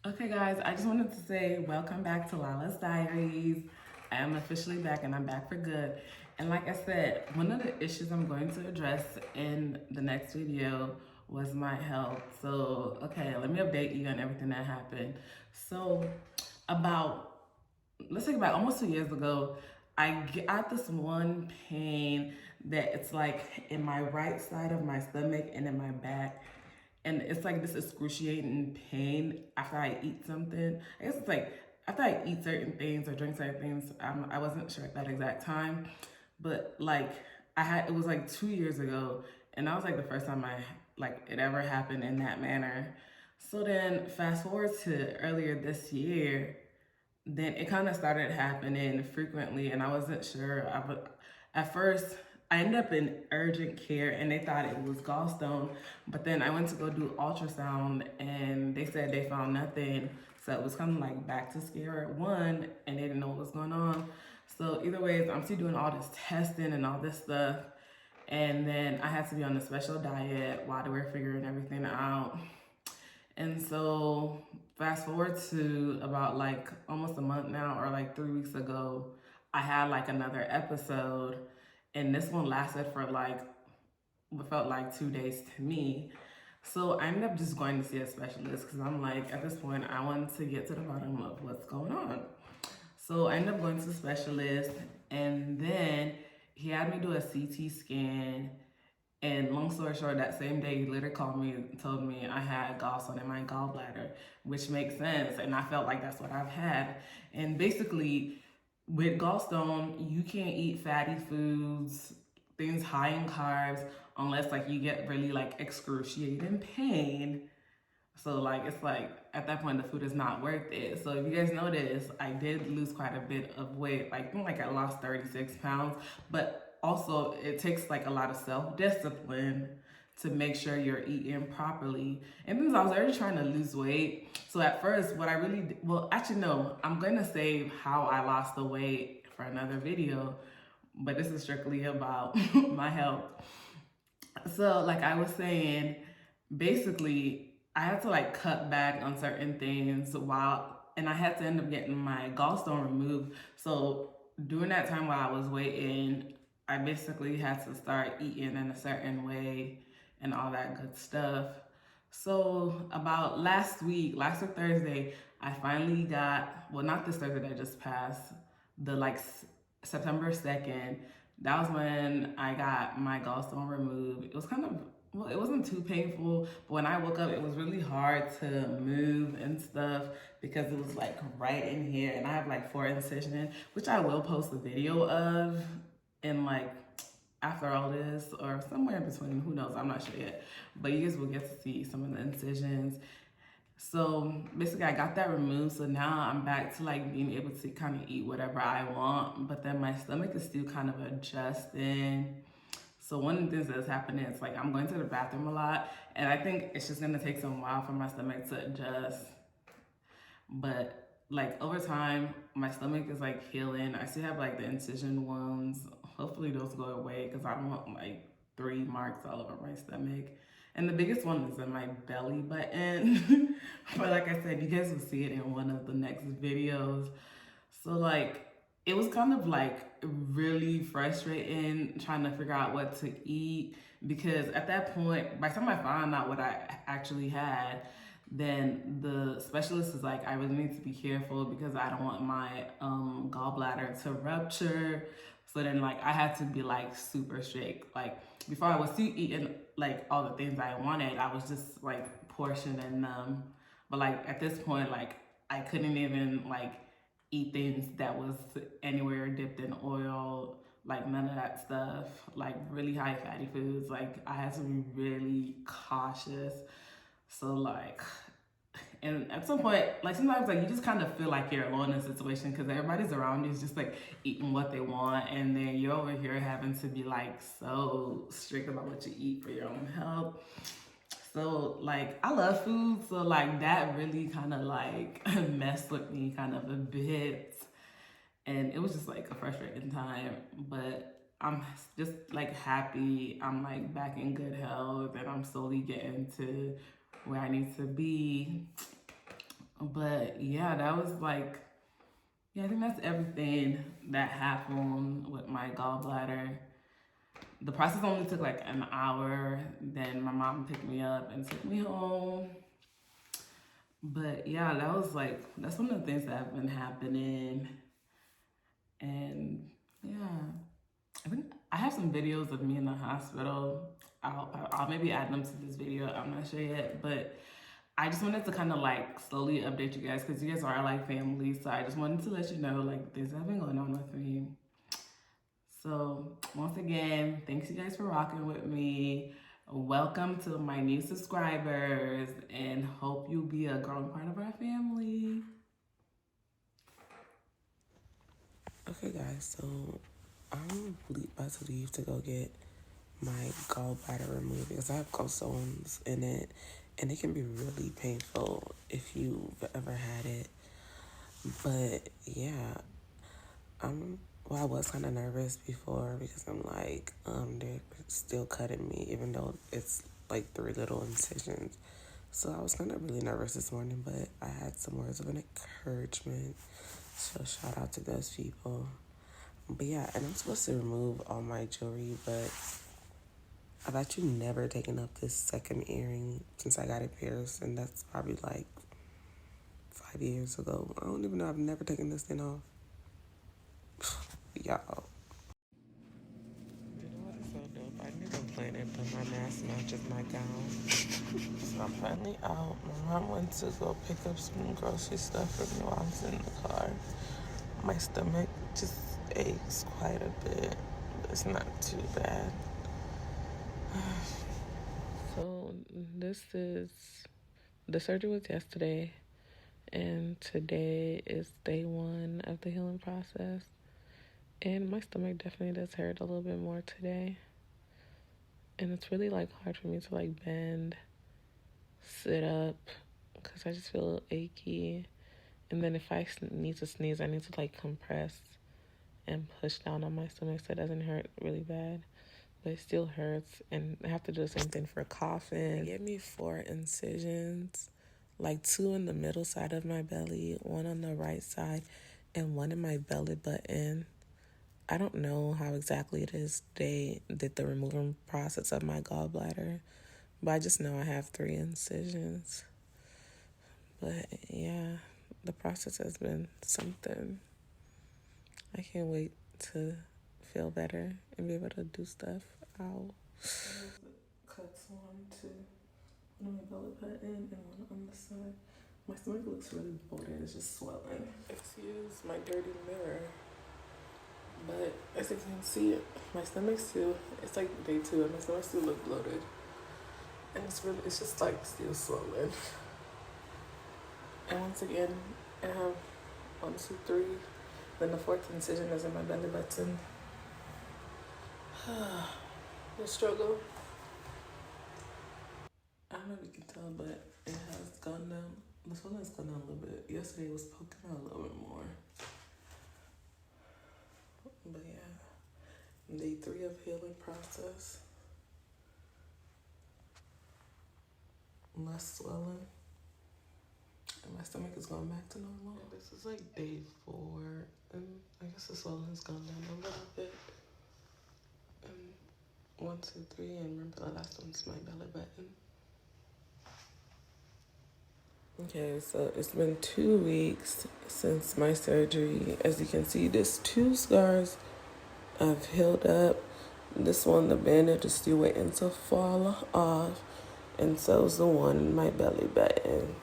Okay, guys, I just wanted to say welcome back to Lala's Diaries. I am officially back and I'm back for good. And like I said, one of the issues I'm going to address in the next video was my health. So, okay, let me update you on everything that happened. So, about, let's think about almost 2 years ago, I got this one pain that it's like in my right side of my stomach and in my back, and it's like this excruciating pain after I eat something. I guess it's like after I eat certain things or drink certain things. I wasn't sure at that exact time, but like it was like 2 years ago, and that was like the first time it ever happened in that manner. So then fast forward to earlier this year, then it kind of started happening frequently, and I wasn't sure. At first, I ended up in urgent care, and they thought it was gallstone. But then I went to go do ultrasound, and they said they found nothing. So it was kind of like back to square one, and they didn't know what was going on. So either ways, I'm still doing all this testing and all this stuff. And then I had to be on a special diet while they were figuring everything out. And so fast forward to about like almost a month now, or like 3 weeks ago, I had like another episode, and this one lasted for like what felt like 2 days to me. So I ended up just going to see a specialist because I'm like, at this point, I want to get to the bottom of what's going on. So I ended up going to the specialist, and then he had me do a CT scan. And long story short, that same day, he literally called me and told me I had gallstone in my gallbladder, which makes sense. And I felt like that's what I've had. And basically, with gallstone, you can't eat fatty foods, things high in carbs, unless like you get really like excruciating pain. So like it's like at that point the food is not worth it. So if you guys notice, I did lose quite a bit of weight. Like I think like I lost 36 pounds, but also it takes like a lot of self-discipline to make sure you're eating properly. And because I was already trying to lose weight, so at first what I really well actually no, I'm gonna save how I lost the weight for another video, but this is strictly about my health. So like I was saying, basically I had to like cut back on certain things and I had to end up getting my gallstone removed. So during that time while I was waiting, I basically had to start eating in a certain way and all that good stuff. So about last week Thursday, I finally got, well, not this Thursday that just passed, the September 2nd. That was when I got my gallstone removed. It was kind of, well, it wasn't too painful, but when I woke up, it was really hard to move and stuff because it was like right in here, and I have like 4 incisions, which I will post a video of in like after all this or somewhere in between, who knows, I'm not sure yet, but you guys will get to see some of the incisions. So basically I got that removed, so now I'm back to like being able to kind of eat whatever I want, but then my stomach is still kind of adjusting. So one of the things that's happening is like I'm going to the bathroom a lot, and I think it's just gonna take some while for my stomach to adjust. But like over time, my stomach is like healing. I still have like the incision wounds. Hopefully those go away because I don't want like 3 marks all over my stomach. And the biggest one is in my belly button. But like I said, you guys will see it in one of the next videos. So like it was kind of like really frustrating trying to figure out what to eat, because at that point, by the time I found out what I actually had, then the specialist is like, I really need to be careful because I don't want my gallbladder to rupture. So then like I had to be like super strict. Like before I was still eating like all the things I wanted, I was just like portioning them. But like at this point, like I couldn't even like eat things that was anywhere dipped in oil, like none of that stuff, like really high fatty foods. Like I had to be really cautious. So like, and at some point, like sometimes like you just kind of feel like you're alone in a situation because everybody's around you is just like eating what they want, and then you're over here having to be like so strict about what you eat for your own health. So like I love food, so like that really kind of like messed with me kind of a bit, and it was just like a frustrating time. But I'm just like happy I'm like back in good health and I'm slowly getting to where I need to be. But yeah, that was like, yeah, I think that's everything that happened with my gallbladder. The process only took like an hour. Then my mom picked me up and took me home. But yeah, that was like, that's one of the things that have been happening. And yeah, I think I have some videos of me in the hospital. I'll maybe add them to this video. I'm not sure yet, but I just wanted to kind of like slowly update you guys because you guys are like family. So I just wanted to let you know like things have been going on with me. So once again, thanks you guys for rocking with me. Welcome to my new subscribers and hope you'll be a growing part of our family. Okay guys, so I'm about to leave to go get my gallbladder removed because I have gallstones in it and it can be really painful if you've ever had it. But yeah, I was kind of nervous before because I'm like, they're still cutting me even though it's like 3 little incisions. So I was kind of really nervous this morning, but I had some words of encouragement. So shout out to those people. But yeah, and I'm supposed to remove all my jewelry, but I've actually never taken up this second earring since I got it pierced, and that's probably like 5 years ago. I don't even know. I've never taken this thing off. Y'all. You know what is so dope? I knew I'm planning, but my mask matches my gown. So I'm finally out. My mom went to go pick up some grocery stuff for me while I was in the car. My stomach just aches quite a bit, but it's not too bad. So the surgery was yesterday, and today is day 1 of the healing process. And my stomach definitely does hurt a little bit more today. And it's really like hard for me to like bend, sit up, because I just feel achy. And then if I need to sneeze, I need to like compress and push down on my stomach so it doesn't hurt really bad. But it still hurts, and I have to do the same thing for coughing. They gave me 4 incisions, like 2 in the middle side of my belly, 1 on the right side, and 1 in my belly button. I don't know how exactly it is they did the removing process of my gallbladder, but I just know I have 3 incisions. But yeah, the process has been something. I can't wait to feel better and be able to do stuff. Ow. Cuts 1, 2, 1 on my belly button and 1 on the side. My stomach looks really bloated. It's just swelling. Excuse my dirty mirror. But as you can see, my stomach's still, it's like day 2 and my stomach still look bloated. And it's just like still swollen. And once again, I have 1, 2, 3. Then the 4th incision is in my belly button. The struggle. I don't know if you can tell, but it has gone down. The swelling has gone down a little bit. Yesterday it was poking out a little bit more. But yeah, day 3 of healing process. Less swelling. And my stomach is going back to normal. And this is like day 4. And I guess the swelling has gone down a little bit. And 1, 2, 3. And remember the last one's my belly button. Okay, so it's been 2 weeks since my surgery. As you can see, there's 2 scars I've healed up. This one, the bandage is still waiting to fall off. And so is the one in my belly button.